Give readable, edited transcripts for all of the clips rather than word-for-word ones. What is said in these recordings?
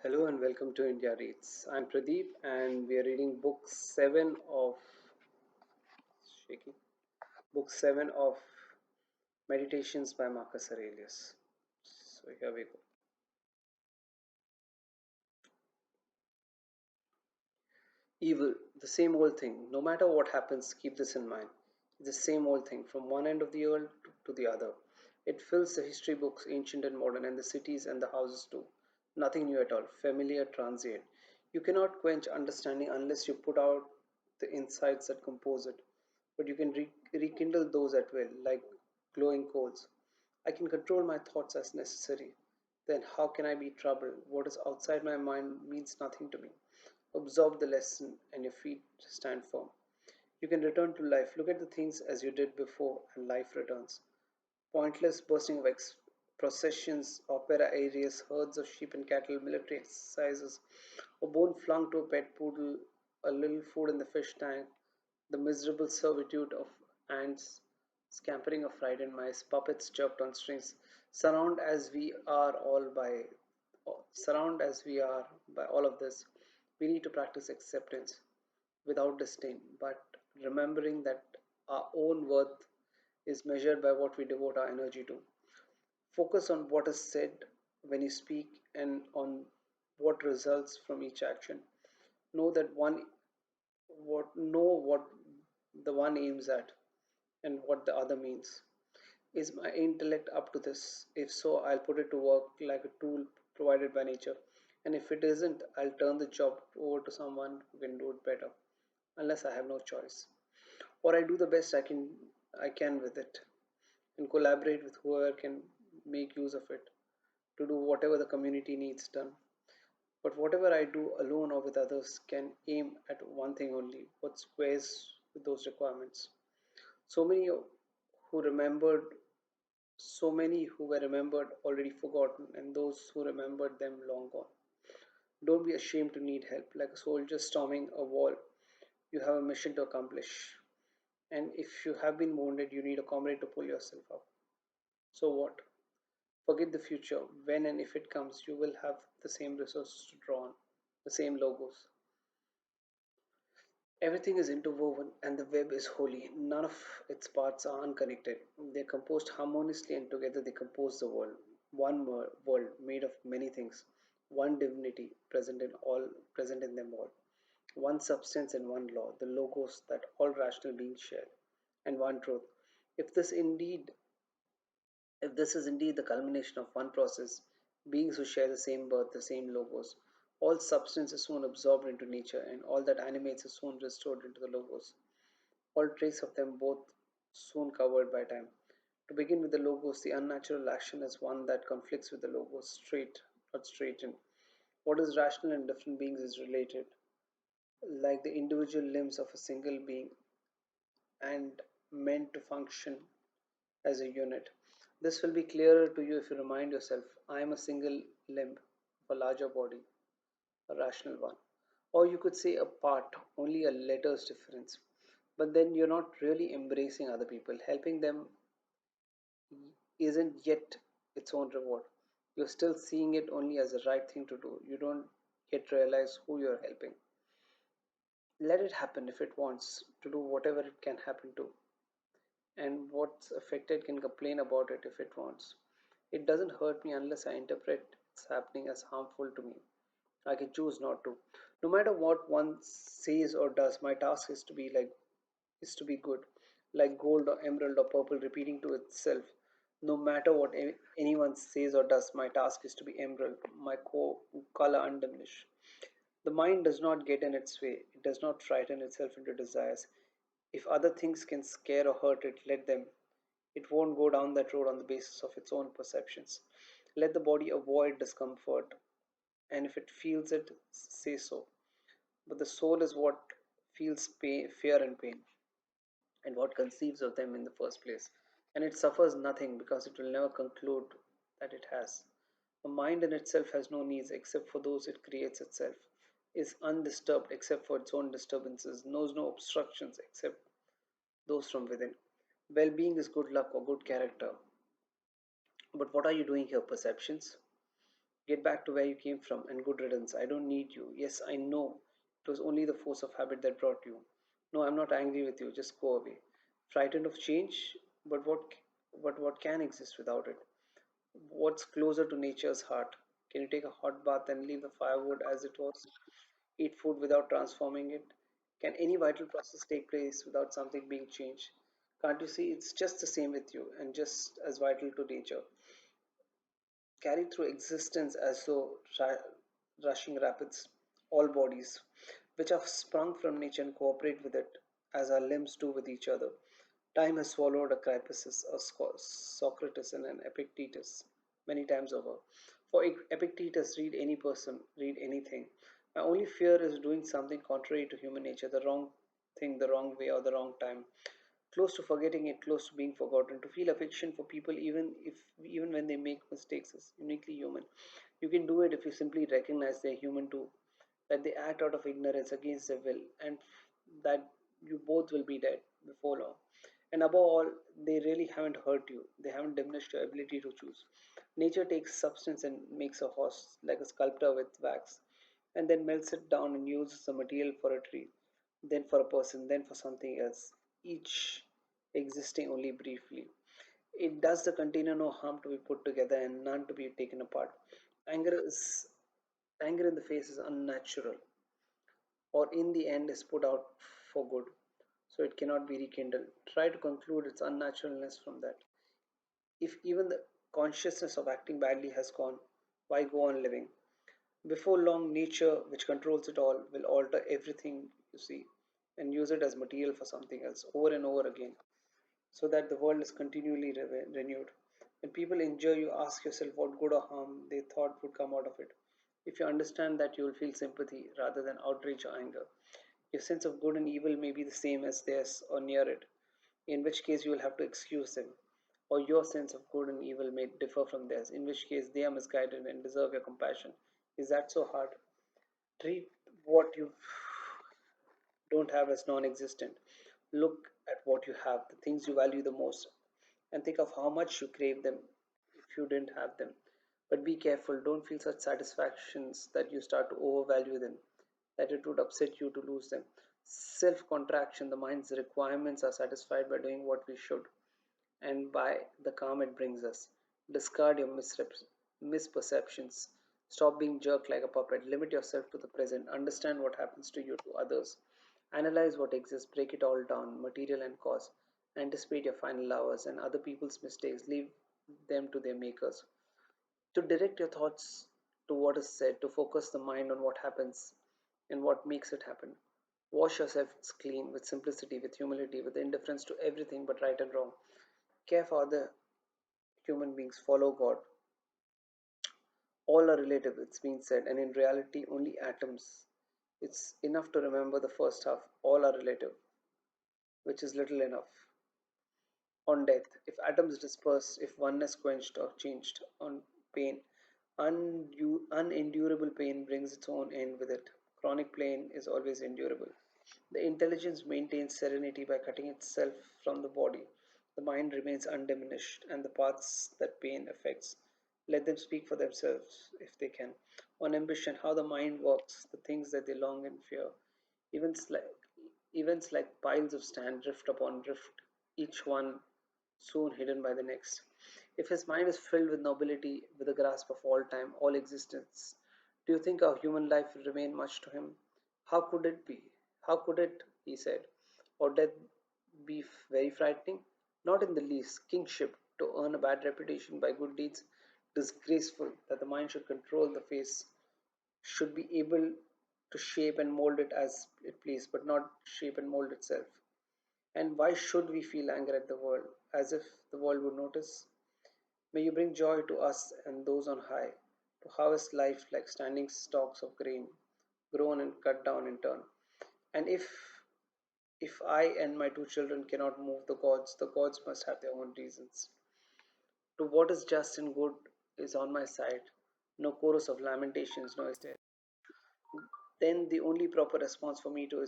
Hello and welcome to India Reads. I'm Pradeep and we are reading shaking, book 7 of Meditations by Marcus Aurelius. So here we go. Evil, the same old thing. No matter what happens, keep this in mind. It's the same old thing from one end of the world to the other. It fills the history books, ancient and modern, and the cities and the houses too. Nothing new at all, familiar, transient. You cannot quench understanding unless you put out the insights that compose it. But you can rekindle those at will, like glowing coals. I can control my thoughts as necessary. Then how can I be troubled? What is outside my mind means nothing to me. Absorb the lesson and your feet stand firm. You can return to life. Look at the things as you did before, and life returns. Pointless bursting of processions, opera arias, herds of sheep and cattle, military exercises, a bone flung to a pet poodle, a little food in the fish tank, the miserable servitude of ants, scampering of frightened mice, puppets chirped on strings, surround as we are all by surround as we are by all of this, we need to practice acceptance without disdain, but remembering that our own worth is measured by what we devote our energy to. Focus on what is said when you speak and on what results from each action. Know that one what the one aims at and what the other means. Is my intellect up to this? If so, I'll put it to work like a tool provided by nature. And if it isn't, I'll turn the job over to someone who can do it better, unless I have no choice. Or I do the best I can with it and collaborate with whoever can make use of it to do whatever the community needs done. But whatever I do alone or with others can aim at one thing only, what squares with those requirements. So many who remembered So many who were remembered already forgotten, and those who remembered them long gone. Don't be ashamed to need help. Like a soldier storming a wall, you have a mission to accomplish. And if you have been wounded, you need a comrade to pull yourself up. So what? Forget the future. When and if it comes, you will have the same resources to draw on, the same logos. Everything is interwoven and the web is holy. None of its parts are unconnected. They are composed harmoniously and together they compose the world. One world made of many things. One divinity present in them all. One substance and one law, the logos that all rational beings share. And one truth. If this indeed if this is indeed the culmination of one process, beings who share the same birth, the same logos, all substance is soon absorbed into nature, and all that animates is soon restored into the logos, all trace of them both soon covered by time. To begin with the logos, the unnatural action is one that conflicts with the logos, straight, not straightened. What is rational in different beings is related, like the individual limbs of a single being, and meant to function as a unit. This will be clearer to you if you remind yourself I am a single limb of a larger body, a rational one. Or you could say a part, only a letter's difference. But then you're not really embracing other people. Helping them isn't yet its own reward. You're still seeing it only as the right thing to do. You don't yet realize who you're helping. Let it happen if it wants to do whatever it can happen to. And what's affected can complain about it if it wants. It doesn't hurt me unless I interpret its happening as harmful to me. I can choose not to. No matter what one says or does, my task is to be good, like gold or emerald or purple repeating to itself. No matter what anyone says or does, my task is to be emerald, my color undiminished. The mind does not get in its way. It does not frighten itself into desires. If other things can scare or hurt it, let them. It won't go down that road on the basis of its own perceptions. Let the body avoid discomfort, and if it feels it, say so. But the soul is what feels fear and pain, and what conceives of them in the first place. And it suffers nothing because it will never conclude that it has. A mind in itself has no needs except for those it creates itself, is undisturbed except for its own disturbances, knows no obstructions except those from within. Well being is good luck or good character. But what are you doing here? Perceptions? Get back to where you came from and good riddance. I don't need you. Yes, I know. It was only the force of habit that brought you. No, I'm not angry with you. Just go away. Frightened of change? But what can exist without it? What's closer to nature's heart? Can you take a hot bath and leave the firewood as it was? Eat food without transforming it? Can any vital process take place without something being changed? Can't you see it's just the same with you and just as vital to nature? Carried through existence as though rushing rapids, all bodies, which have sprung from nature and cooperate with it as our limbs do with each other. Time has swallowed a Crypsis, a Socrates, and an Epictetus many times over. For Epictetus, read any person, read anything. My only fear is doing something contrary to human nature, the wrong thing, the wrong way, or the wrong time. Close to forgetting it, close to being forgotten. To feel affection for people, even when they make mistakes, is uniquely human. You can do it if you simply recognize they're human too, that they act out of ignorance against their will, and that you both will be dead before long. And above all, they really haven't hurt you. They haven't diminished your ability to choose. Nature takes substance and makes a horse like a sculptor with wax, and then melts it down and uses the material for a tree, then for a person, then for something else, each existing only briefly. It does the container no harm to be put together and none to be taken apart. Anger is Anger in the face is unnatural, or in the end is put out for good, so it cannot be rekindled. Try to conclude its unnaturalness from that. If even the consciousness of acting badly has gone, why go on living? Before long, nature, which controls it all, will alter everything you see and use it as material for something else over and over again, so that the world is continually renewed. When people injure you, ask yourself what good or harm they thought would come out of it. If you understand that, you will feel sympathy rather than outrage or anger. Your sense of good and evil may be the same as theirs or near it, in which case you will have to excuse them. Or your sense of good and evil may differ from theirs, in which case they are misguided and deserve your compassion. Is that so hard? Treat what you don't have as non existent. Look at what you have, the things you value the most, and think of how much you crave them if you didn't have them. But be careful, don't feel such satisfactions that you start to overvalue them, that it would upset you to lose them. Self contraction, the mind's requirements are satisfied by doing what we should and by the calm it brings us. Discard your misperceptions. Stop being jerked like a puppet. Limit yourself to the present. Understand what happens to you to others. Analyze what exists. Break it all down, material and cause. Anticipate your final hours and other people's mistakes. Leave them to their makers. To direct your thoughts to what is said, to focus the mind on what happens and what makes it happen. Wash yourselves clean with simplicity, with humility, with indifference to everything but right and wrong. Care for other human beings, follow God. All are relative, it's been said, and in reality, only atoms. It's enough to remember the first half. All are relative, which is little enough. On death, if atoms disperse, if oneness quenched or changed, on pain, unendurable pain brings its own end with it. Chronic pain is always endurable. The intelligence maintains serenity by cutting itself from the body. The mind remains undiminished, and the paths that pain affects, let them speak for themselves if they can. On ambition, how the mind works, the things that they long and fear. Events like Events like piles of sand drift upon drift, each one soon hidden by the next. If his mind is filled with nobility, with a grasp of all time, all existence, do you think our human life will remain much to him? How could it be? How could it, he said, or death be very frightening? Not in the least. Kingship, to earn a bad reputation by good deeds, disgraceful that the mind should control the face, should be able to shape and mold it as it please, but not shape and mold itself. And why should we feel anger at the world, as if the world would notice? May you bring joy to us and those on high, to harvest life like standing stalks of grain, grown and cut down in turn. And if I and my two children cannot move the gods must have their own reasons. To what is just and good is on my side. No chorus of lamentations, no is there. Then the only proper response for me to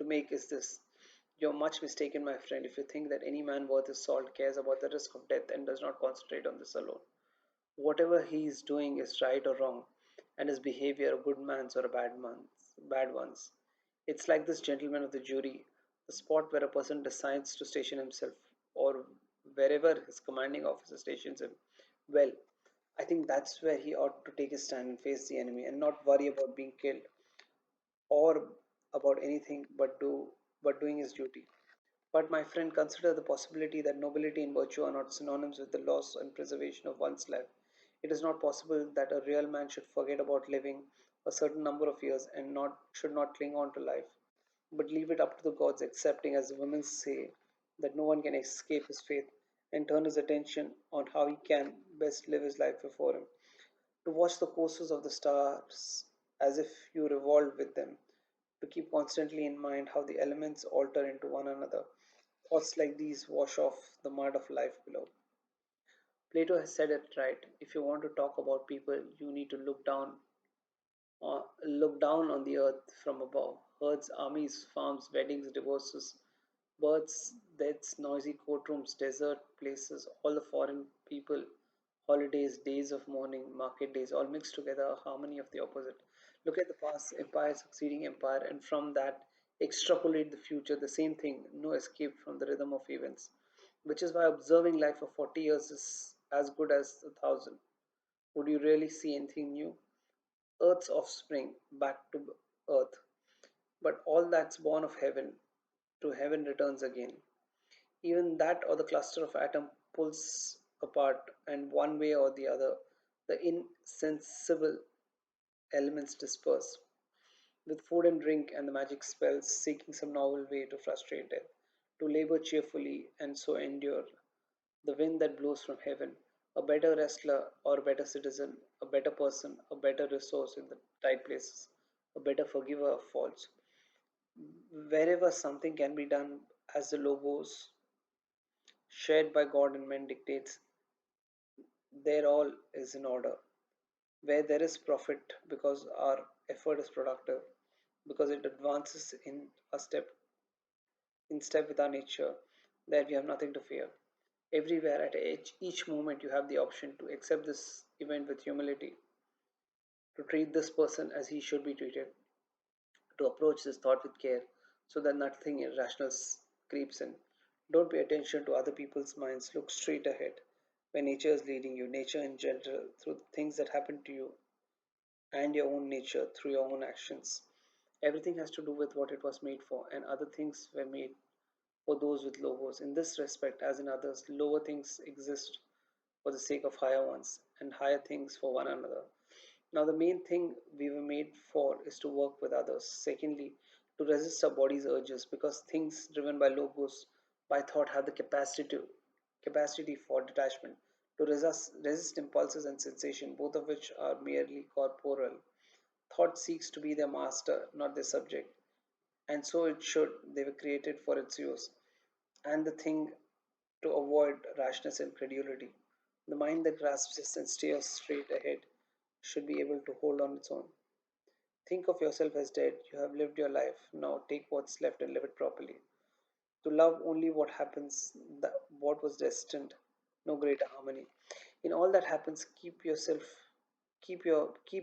make is this. You're much mistaken, my friend, if you think that any man worth his salt cares about the risk of death and does not concentrate on this alone. whatever he is doing is right or wrong, and his behavior a good man's or a bad one's. It's like this gentleman of the jury, the spot where a person decides to station himself, or wherever his commanding officer stations him. Well, I think that's where he ought to take his stand and face the enemy and not worry about being killed or about anything but doing his duty. But my friend, consider the possibility that nobility and virtue are not synonyms with the loss and preservation of one's life. It is not possible that a real man should forget about living a certain number of years and not should not cling on to life, but leave it up to the gods, accepting, as the women say, that no one can escape his fate, and turn his attention on how he can best live his life before him. To watch the courses of the stars as if you revolved with them, to keep constantly in mind how the elements alter into one another. Thoughts like these wash off the mud of life below. Plato has said it right. If you want to talk about people, you need to look down on the earth from above. Herds, armies, farms, weddings, divorces, births, deaths, noisy courtrooms, desert places, all the foreign people, holidays, days of mourning, market days, all mixed together, a harmony of the opposite. Look at the past, empire succeeding empire, and from that extrapolate the future, the same thing, no escape from the rhythm of events. Which is why observing life for 40 years is as good as 1,000. Would you really see anything new? Earth's offspring, back to earth. But all that's born of heaven, to heaven returns again. Even that or the cluster of atom pulls apart, and one way or the other, the insensible elements disperse. With food and drink and the magic spells, seeking some novel way to frustrate death, to labor cheerfully and so endure. The wind that blows from heaven, a better wrestler or a better citizen, a better person, a better resource in the tight places, a better forgiver of faults. Wherever something can be done as the logos shared by God and men dictates, there all is in order. Where there is profit because our effort is productive, because it advances in step with our nature, there we have nothing to fear. Everywhere at each moment you have the option to accept this event with humility, to treat this person as he should be treated, to approach this thought with care so that nothing irrational creeps in. Don't pay attention to other people's minds. Look straight ahead where nature is leading you, nature in general, through the things that happen to you and your own nature through your own actions. Everything has to do with what it was made for, and other things were made for those with logos. In this respect, as in others, lower things exist for the sake of higher ones, and higher things for one another. Now, the main thing we were made for is to work with others. Secondly, to resist our body's urges, because things driven by logos, by thought, have the capacity for detachment, to resist impulses and sensation, both of which are merely corporeal. Thought seeks to be their master, not their subject, and so it should. They were created for its use, and the thing to avoid rashness and credulity. The mind that grasps this and steers straight ahead should be able to hold on its own. Think of yourself as dead. You have lived your life. Now take what's left and live it properly. To love only what happens, what was destined, no greater harmony. In all that happens, keep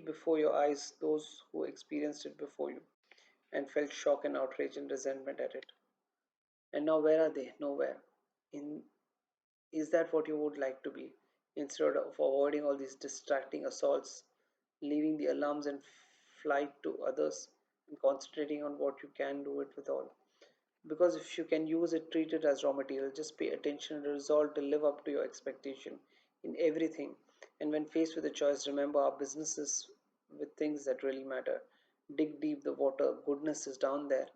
before your eyes those who experienced it before you and felt shock and outrage and resentment at it. And now where are they? Nowhere. In Is that what you would like to be? Instead of avoiding all these distracting assaults, leaving the alarms and flight to others, and concentrating on what you can do it with all. Because if you can use it, treat it as raw material. Just pay attention and resolve to live up to your expectation in everything. And when faced with a choice, remember our businesses with things that really matter. Dig deep the water, goodness is down there.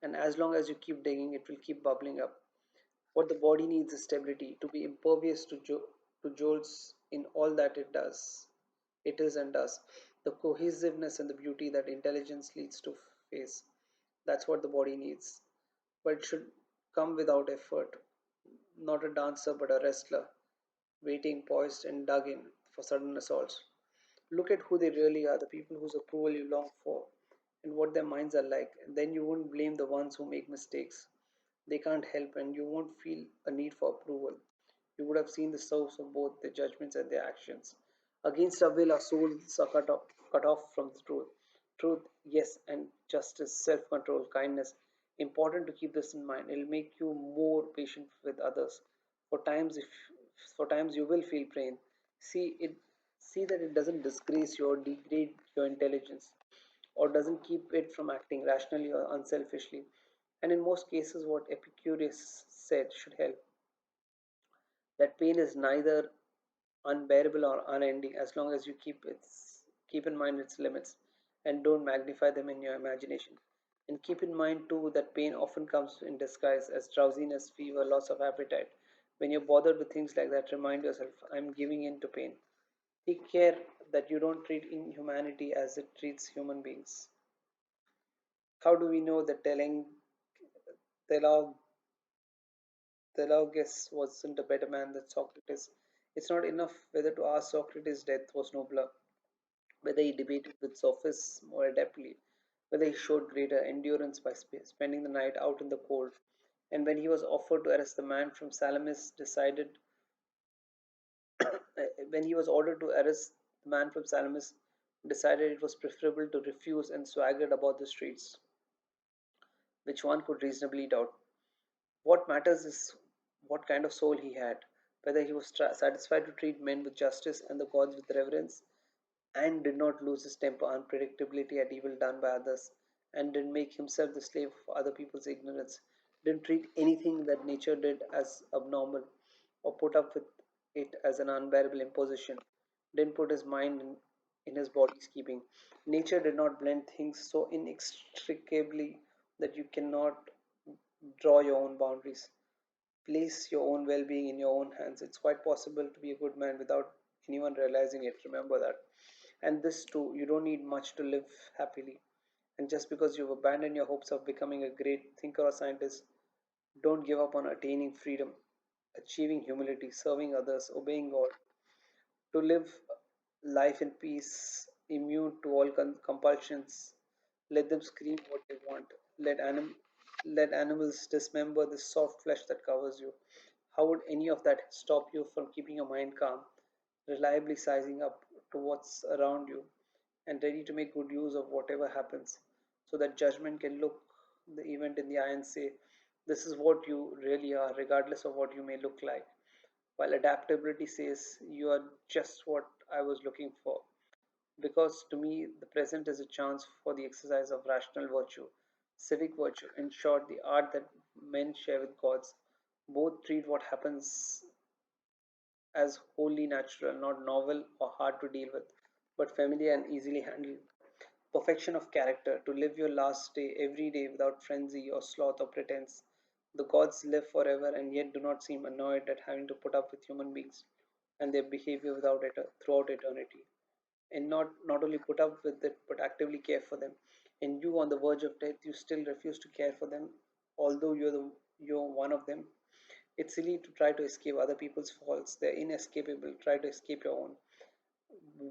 And as long as you keep digging, it will keep bubbling up. What the body needs is stability, to be impervious to jolts in all that it is and does. The cohesiveness and the beauty that intelligence leads to face. That's what the body needs. But it should come without effort. Not a dancer, but a wrestler, waiting, poised, and dug in for sudden assaults. Look at who they really are, the people whose approval you long for, and what their minds are like. And then you won't blame the ones who make mistakes. They can't help, and you won't feel a need for approval. You would have seen the source of both their judgments and their actions. Against our will, our souls are cut off from the truth. Truth, yes, and justice, self control, kindness. Important to keep this in mind. It'll make you more patient with others. For times, if for times you will feel pain, see it. See that it doesn't disgrace you or degrade your intelligence, or doesn't keep it from acting rationally or unselfishly. And in most cases, what Epicurus said should help. That pain is neither unbearable or unending as long as you keep in mind its limits and don't magnify them in your imagination. And keep in mind too that pain often comes in disguise as drowsiness, fever, loss of appetite. When you're bothered with things like that, remind yourself, I'm giving in to pain. Take care that you don't treat inhumanity as it treats human beings. How do we know that Telag, Telauges wasn't a better man than Socrates? It's not enough whether to ask Socrates' death was nobler, whether he debated with sophists more adeptly, whether he showed greater endurance by spending the night out in the cold, and when he was offered to arrest the man from Salamis, decided when he was ordered to arrest the man from Salamis, decided it was preferable to refuse and swaggered about the streets, which one could reasonably doubt. What matters is what kind of soul he had, whether he was satisfied to treat men with justice and the gods with reverence, and did not lose his temper unpredictability at evil done by others, and didn't make himself the slave of other people's ignorance, didn't treat anything that nature did as abnormal, or put up with it as an unbearable imposition, didn't put his mind in his body's keeping. Nature did not blend things so inextricably that you cannot draw your own boundaries. Place your own well being in your own hands. It's quite possible to be a good man without anyone realizing it. Remember that. And this too, you don't need much to live happily. And just because you've abandoned your hopes of becoming a great thinker or scientist, don't give up on attaining freedom, achieving humility, serving others, obeying God. To live life in peace, immune to all compulsions, let them scream what they want. Let, anim- let animals dismember the soft flesh that covers you. How would any of that stop you from keeping your mind calm, reliably sizing up to what's around you, and ready to make good use of whatever happens, so that judgment can look the event in the eye and say, this is what you really are, regardless of what you may look like? While adaptability says, you are just what I was looking for. Because to me, the present is a chance for the exercise of rational virtue, civic virtue, in short, the art that men share with gods. Both treat what happens as wholly natural, not novel or hard to deal with, but familiar and easily handled. Perfection of character, to live your last day every day without frenzy or sloth or pretense. The gods live forever and yet do not seem annoyed at having to put up with human beings and their behavior throughout eternity. And not only put up with it, but actively care for them. And you, on the verge of death, you still refuse to care for them, although you're one of them. It's silly to try to escape other people's faults. They're inescapable. Try to escape your own.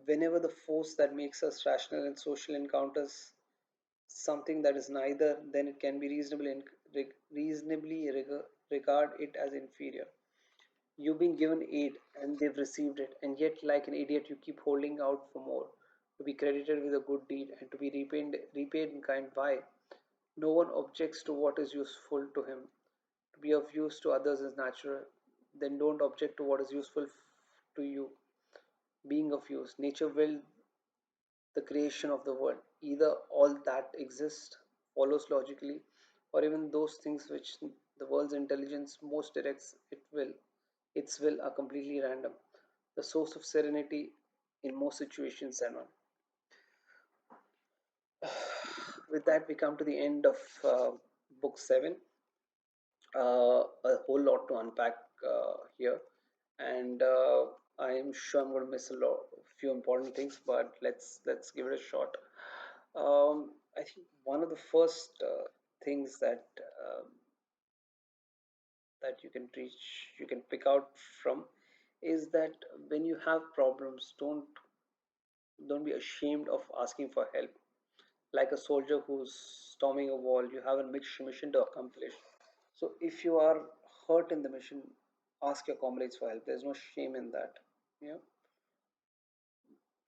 Whenever the force that makes us rational in social encounters something that is neither, then it can be reasonably regard it as inferior. You've been given aid and they've received it, and yet, like an idiot, you keep holding out for more, to be credited with a good deed and to be repaid in kind. Why? No one objects to what is useful to him. To be of use to others is natural. Then don't object to what is useful to you. Being of use. Nature willed the creation of the world. Either all that exists follows logically, or even those things which the world's intelligence most directs its will are completely random. The source of serenity in most situations and on. With that, we come to the end of book 7. A whole lot to unpack here, and I'm sure I'm going to miss a few important things, but let's give it a shot. I think one of the first things that you can pick out from is that when you have problems, don't be ashamed of asking for help. Like a soldier who's storming a wall, you have a mission to accomplish. So if you are hurt in the mission, ask your comrades for help. There's no shame in that. Yeah.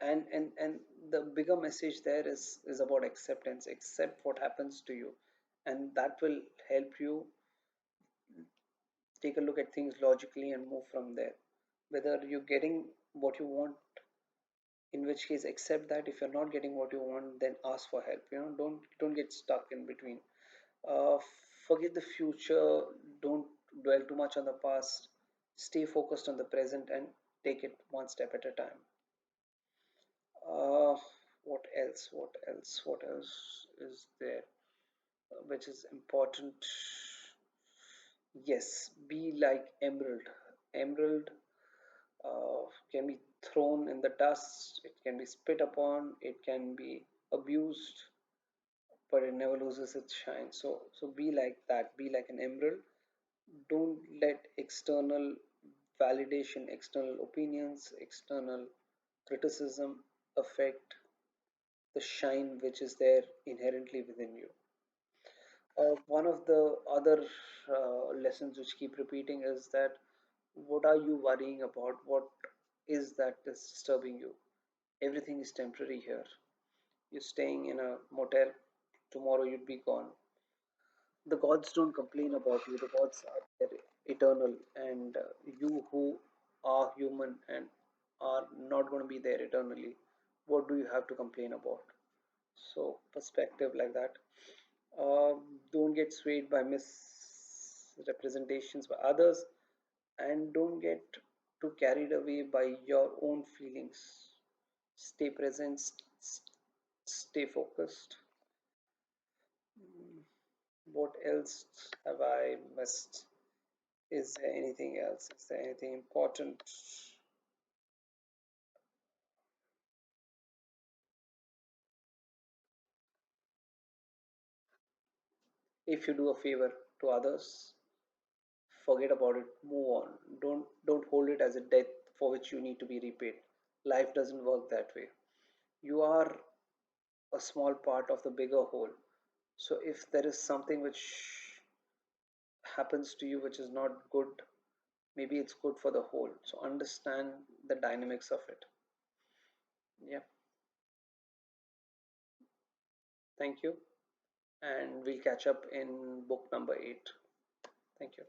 And the bigger message there is about acceptance. Accept what happens to you, and that will help you take a look at things logically and move from there. Whether you're getting what you want, in which case accept that. If you're not getting what you want, then ask for help. Don't get stuck in between. uh, Forget the future. Don't dwell too much on the past. Stay focused on the present and take it one step at a time. uh, what else, what else is there which is important? Yes, be like emerald. Emerald can be thrown in the dust, it can be spit upon, it can be abused, but it never loses its shine. So be like that. Be like an emerald. Don't let external validation, external opinions, external criticism affect the shine which is there inherently within you. One of the other lessons which keep repeating is that what are you worrying about? What is that is disturbing you? Everything is temporary here. You're staying in a motel, tomorrow you'd be gone. The gods don't complain about you, the gods are there, eternal, and you who are human and are not going to be there eternally, what do you have to complain about? So, perspective like that. Don't get swayed by misrepresentations by others, and don't get too carried away by your own feelings. Stay present, stay focused. Mm, what else have I missed? Is there anything else? Is there anything important? If you do a favor to others, forget about it, move on. Don't hold it as a debt for which you need to be repaid. Life doesn't work that way. You are a small part of the bigger whole. So if there is something which happens to you which is not good, maybe it's good for the whole. So understand the dynamics of it. Yeah, thank you. And we'll catch up in book number 8. Thank you.